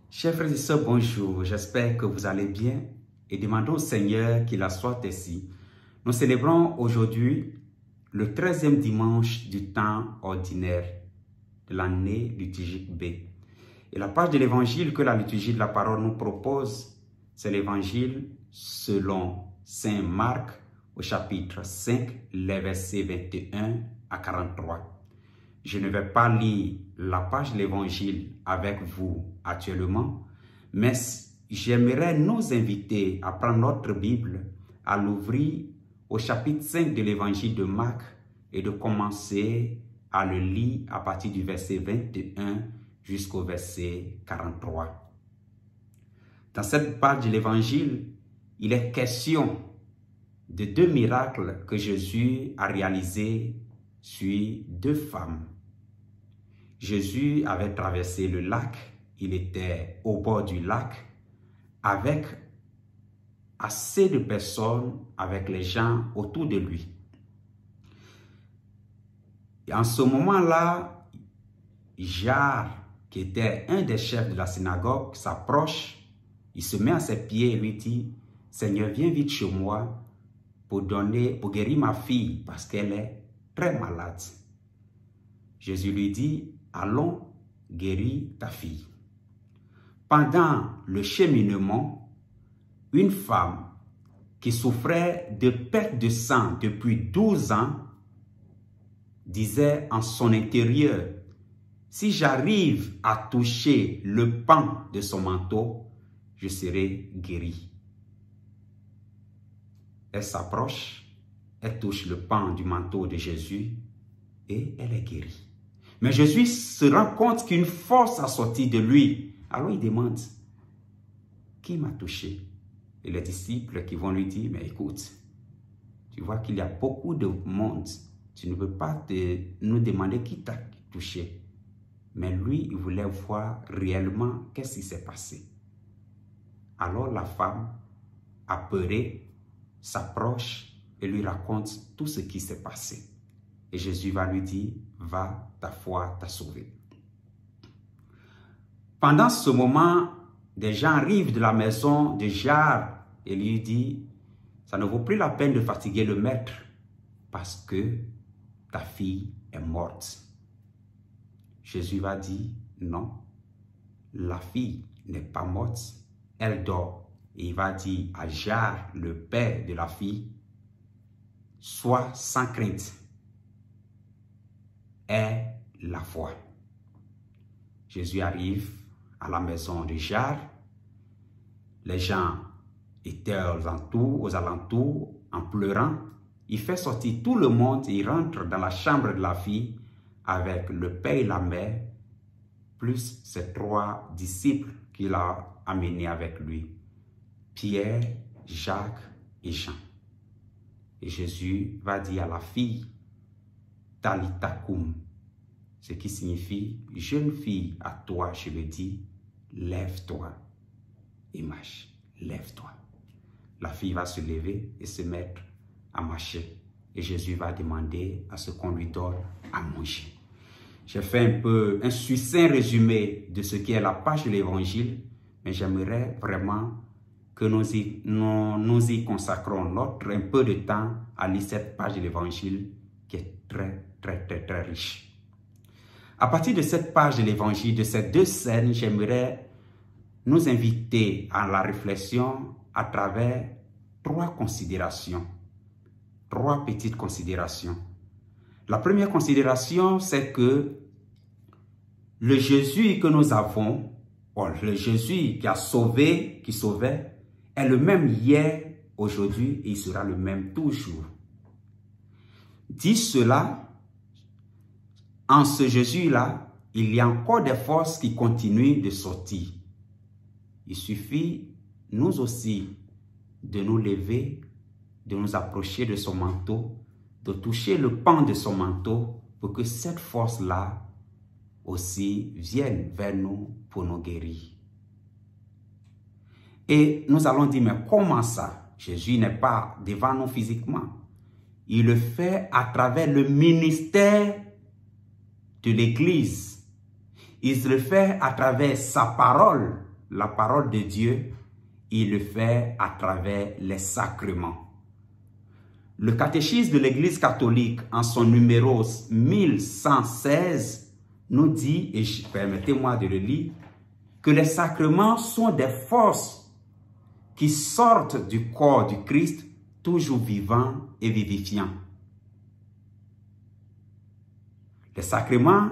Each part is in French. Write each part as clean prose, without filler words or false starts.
Chers frères et sœurs, bonjour. J'espère que vous allez bien et demandons au Seigneur qu'il la soit ainsi. Nous célébrons aujourd'hui le 13e dimanche du temps ordinaire de l'année liturgique B. Et la page de l'évangile que la liturgie de la parole nous propose, c'est l'évangile selon saint Marc au chapitre 5, les versets 21 à 43. Je ne vais pas lire la page de l'évangile avec vous actuellement, mais j'aimerais nous inviter à prendre notre Bible, à l'ouvrir au chapitre 5 de l'évangile de Marc et de commencer à le lire à partir du verset 21 jusqu'au verset 43. Dans cette page de l'évangile, il est question de deux miracles que Jésus a réalisés sur deux femmes. Jésus avait traversé le lac, il était au bord du lac avec assez de personnes, avec les gens autour de lui. Et en ce moment-là, Jaïre, qui était un des chefs de la synagogue, s'approche, il se met à ses pieds et lui dit, « Seigneur, viens vite chez moi pour guérir ma fille parce qu'elle est très malade. » Jésus lui dit, « Allons, guéris ta fille. » Pendant le cheminement, une femme qui souffrait de perte de sang depuis 12 ans disait en son intérieur, « Si j'arrive à toucher le pan de son manteau, je serai guéri. » Elle s'approche, elle touche le pan du manteau de Jésus et elle est guérie. Mais Jésus se rend compte qu'une force a sorti de lui. Alors il demande, qui m'a touché? Et les disciples qui vont lui dire, mais écoute, tu vois qu'il y a beaucoup de monde. Tu ne peux pas nous demander qui t'a touché. Mais lui, il voulait voir réellement qu'est-ce qui s'est passé. Alors la femme, apeurée, s'approche et lui raconte tout ce qui s'est passé. Et Jésus va lui dire, va, ta foi t'a sauvé. Pendant ce moment, des gens arrivent de la maison de Jaïre et lui disent, ça ne vaut plus la peine de fatiguer le maître parce que ta fille est morte. Jésus va dire, non, la fille n'est pas morte, elle dort. Et il va dire à Jaïre, le père de la fille, sois sans crainte. Est la foi. Jésus arrive à la maison de Jaïre. Les gens étaient aux alentours en pleurant. Il fait sortir tout le monde et il rentre dans la chambre de la fille avec le père et la mère, plus ses 3 disciples qu'il a amenés avec lui, Pierre, Jacques et Jean. Et Jésus va dire à la fille, Talitha koum, ce qui signifie, jeune fille, à toi, je le dis, lève-toi et marche, lève-toi. La fille va se lever et se mettre à marcher. Et Jésus va demander à ce qu'on lui donne à manger. J'ai fait un succinct résumé de ce qu'est la page de l'évangile, mais j'aimerais vraiment que nous y consacrons un peu de temps à lire cette page de l'évangile qui est très riche. À partir de cette page de l'évangile, de ces deux scènes, j'aimerais nous inviter à la réflexion à travers 3 considérations, 3 petites considérations. La première considération, c'est que le Jésus que nous avons, le Jésus qui a sauvé, qui sauvait, est le même hier, aujourd'hui et il sera le même toujours. Dit cela, en ce Jésus-là, il y a encore des forces qui continuent de sortir. Il suffit, nous aussi, de nous lever, de nous approcher de son manteau, de toucher le pan de son manteau pour que cette force-là aussi vienne vers nous pour nous guérir. Et nous allons dire, mais comment ça? Jésus n'est pas devant nous physiquement. Il le fait à travers le ministère de l'Église. Il le fait à travers sa parole la parole de Dieu, il le fait à travers les sacrements. Le catéchisme de l'Église catholique, en son numéro 1116, nous dit, et permettez-moi de le lire, que les sacrements sont des forces qui sortent du corps du Christ, toujours vivant et vivifiant. Les sacrements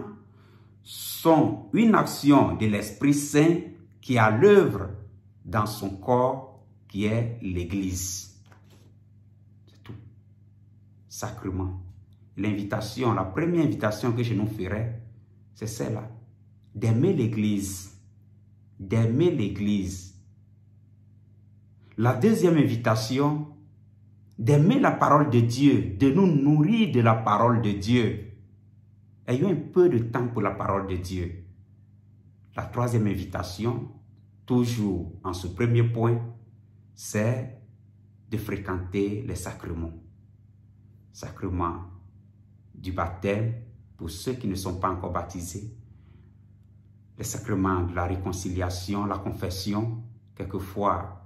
sont une action de l'Esprit Saint qui est à l'œuvre dans son corps, qui est l'Église. C'est tout. Sacrement. L'invitation, la première invitation que je nous ferai, c'est celle-là. D'aimer l'Église. D'aimer l'Église. La deuxième invitation, d'aimer la parole de Dieu, de nous nourrir de la parole de Dieu. Ayons un peu de temps pour la parole de Dieu. La troisième invitation, toujours en ce premier point, c'est de fréquenter les sacrements. Sacrement du baptême pour ceux qui ne sont pas encore baptisés. Les sacrements de la réconciliation, la confession. Quelquefois,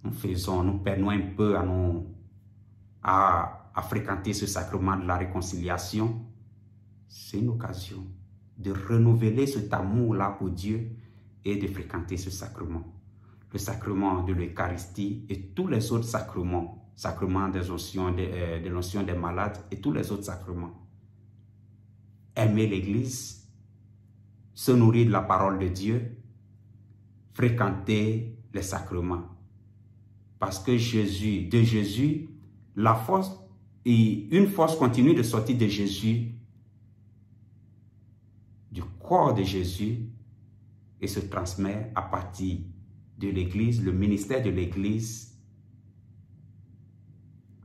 nous peinons un peu à fréquenter ce sacrement de la réconciliation. C'est une occasion de renouveler cet amour-là pour Dieu et de fréquenter ce sacrement. Le sacrement de l'Eucharistie et tous les autres sacrements, sacrement de l'onction des malades et tous les autres sacrements. Aimer l'Église, se nourrir de la parole de Dieu, fréquenter les sacrements. Parce que de Jésus, la force, et une force continue de sortir de Jésus, du corps de Jésus, et se transmet à partir de l'Église, le ministère de l'Église,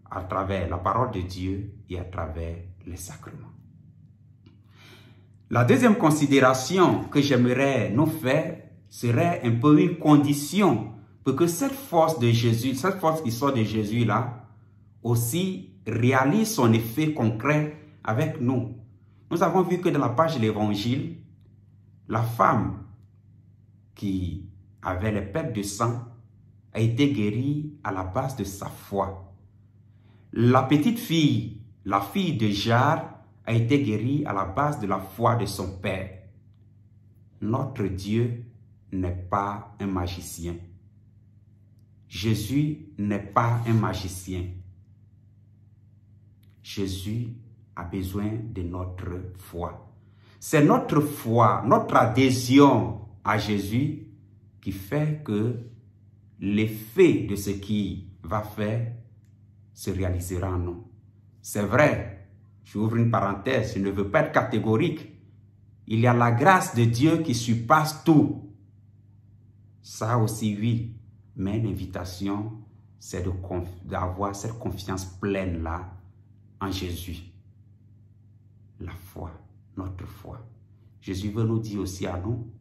à travers la parole de Dieu et à travers les sacrements. La deuxième considération que j'aimerais nous faire serait un peu une condition pour que cette force de Jésus, cette force qui sort de Jésus là, aussi réalise son effet concret avec nous. Nous avons vu que dans la page de l'Évangile, la femme qui avait les pertes de sang a été guérie à la base de sa foi. La petite fille, la fille de Jair, a été guérie à la base de la foi de son père. Notre Dieu n'est pas un magicien. Jésus n'est pas un magicien. Jésus a besoin de notre foi. C'est notre foi, notre adhésion à Jésus qui fait que l'effet de ce qu'il va faire se réalisera en nous. C'est vrai, j'ouvre une parenthèse, je ne veux pas être catégorique. Il y a la grâce de Dieu qui surpasse tout. Ça aussi, oui. Mais l'invitation, c'est d'avoir cette confiance pleine-là en Jésus. La foi, notre foi. Jésus veut nous dire aussi à nous,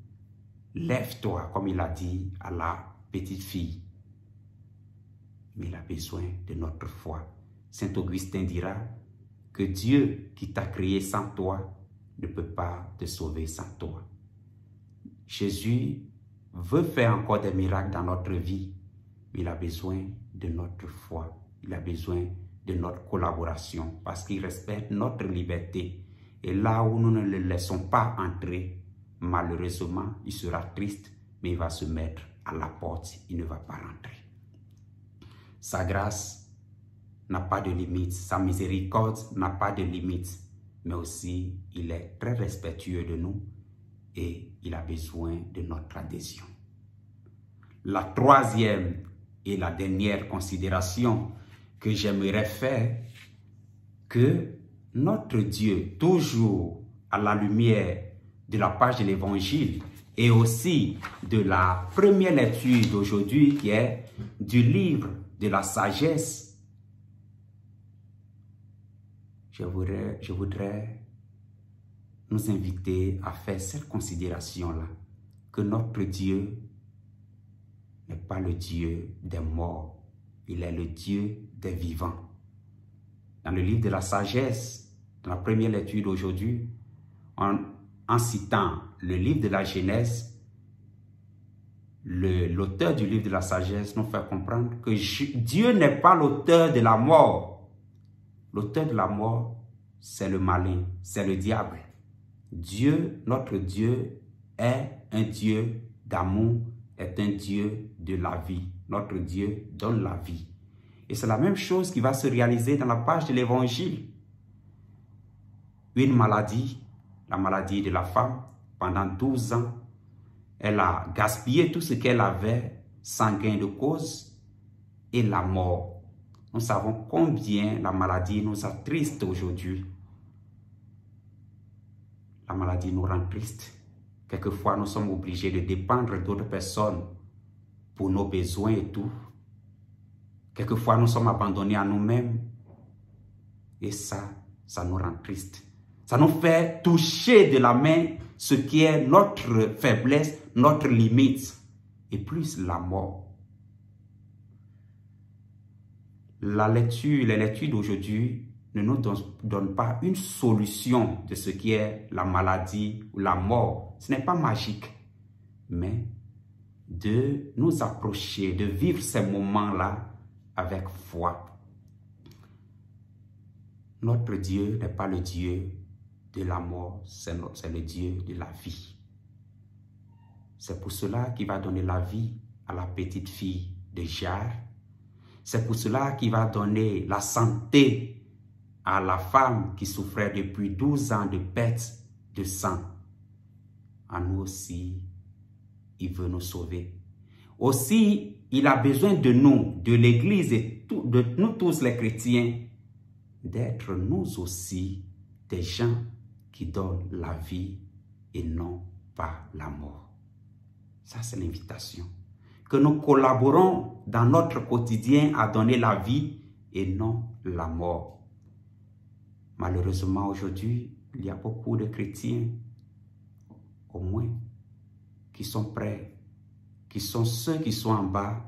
lève-toi, comme il a dit à la petite fille. Mais il a besoin de notre foi. Saint Augustin dira que Dieu qui t'a créé sans toi ne peut pas te sauver sans toi. Jésus veut faire encore des miracles dans notre vie, mais il a besoin de notre foi. Il a besoin de notre collaboration parce qu'il respecte notre liberté. Et là où nous ne le laissons pas entrer, malheureusement, il sera triste, mais il va se mettre à la porte, il ne va pas rentrer. Sa grâce n'a pas de limite, sa miséricorde n'a pas de limite, mais aussi il est très respectueux de nous et il a besoin de notre adhésion. La troisième et la dernière considération que j'aimerais faire, que notre Dieu, toujours à la lumière de la page de l'Évangile et aussi de la première lecture d'aujourd'hui qui est du livre de la sagesse, je voudrais nous inviter à faire cette considération-là, que notre Dieu n'est pas le Dieu des morts, il est le Dieu des vivants. Dans le livre de la sagesse, dans la première lecture d'aujourd'hui, en citant le livre de la Genèse, l'auteur du livre de la sagesse nous fait comprendre que Dieu n'est pas l'auteur de la mort. L'auteur de la mort, c'est le malin, c'est le diable. Dieu, notre Dieu, est un Dieu d'amour, est un Dieu de la vie. Notre Dieu donne la vie. Et c'est la même chose qui va se réaliser dans la page de l'Évangile. Une maladie, la maladie de la femme, pendant 12 ans, elle a gaspillé tout ce qu'elle avait sans gain de cause, et la mort. Nous savons combien la maladie nous attriste aujourd'hui. La maladie nous rend tristes. Quelquefois, nous sommes obligés de dépendre d'autres personnes pour nos besoins et tout. Quelquefois, nous sommes abandonnés à nous-mêmes. Et ça nous rend tristes. Ça nous fait toucher de la main ce qui est notre faiblesse, notre limite, et plus la mort. Les lectures d'aujourd'hui ne nous donnent pas une solution de ce qui est la maladie ou la mort. Ce n'est pas magique, mais de nous approcher, de vivre ces moments-là avec foi. Notre Dieu n'est pas le Dieu de la mort, c'est le Dieu de la vie. C'est pour cela qu'il va donner la vie à la petite fille de Jair. C'est pour cela qu'il va donner la santé à la femme qui souffrait depuis 12 ans de perte de sang. À nous aussi, il veut nous sauver. Aussi, il a besoin de nous, de l'Église et de nous tous les chrétiens, d'être nous aussi des gens qui donnent la vie et non pas la mort. Ça, c'est l'invitation. Que nous collaborons dans notre quotidien à donner la vie et non la mort. Malheureusement, aujourd'hui, il y a beaucoup de chrétiens, au moins, qui sont prêts, qui sont ceux qui sont en bas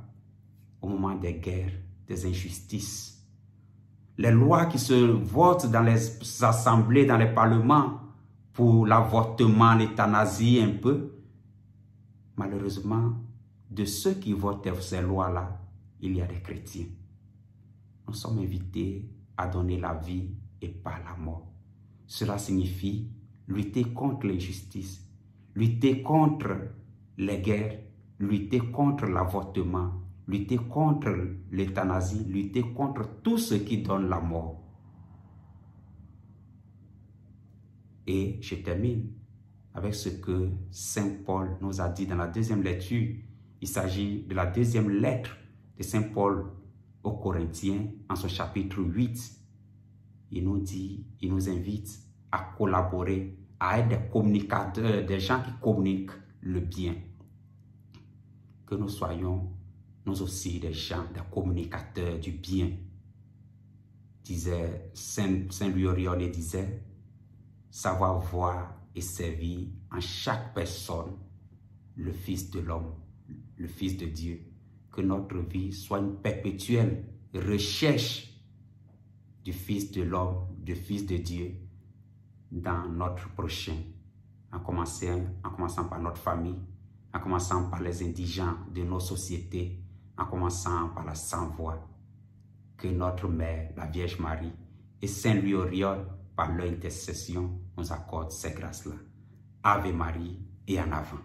au moment des guerres, des injustices. Les lois qui se votent dans les assemblées, dans les parlements, pour l'avortement, l'euthanasie un peu. Malheureusement, de ceux qui votent ces lois-là, il y a des chrétiens. Nous sommes invités à donner la vie et pas la mort. Cela signifie lutter contre l'injustice, lutter contre les guerres, lutter contre l'avortement, lutter contre l'euthanasie, lutter contre tout ce qui donne la mort. Et je termine avec ce que Saint Paul nous a dit dans la deuxième lecture. Il s'agit de la deuxième lettre de Saint Paul aux Corinthiens en son chapitre 8. Il nous dit, il nous invite à collaborer, à être des communicateurs, des gens qui communiquent le bien. Que nous soyons, nous aussi, des gens, des communicateurs du bien. Disait Saint Louis Oriol disait, savoir voir et servir en chaque personne le Fils de l'homme, le Fils de Dieu. Que notre vie soit une perpétuelle recherche du Fils de l'homme, du Fils de Dieu dans notre prochain, en commençant par notre famille, en commençant par les indigents de nos sociétés, en commençant par la sans-voix. Que notre Mère, la Vierge Marie, et Saint Louis Oriol, par leur intercession, nous accordent ces grâces-là. Ave Marie et en avant.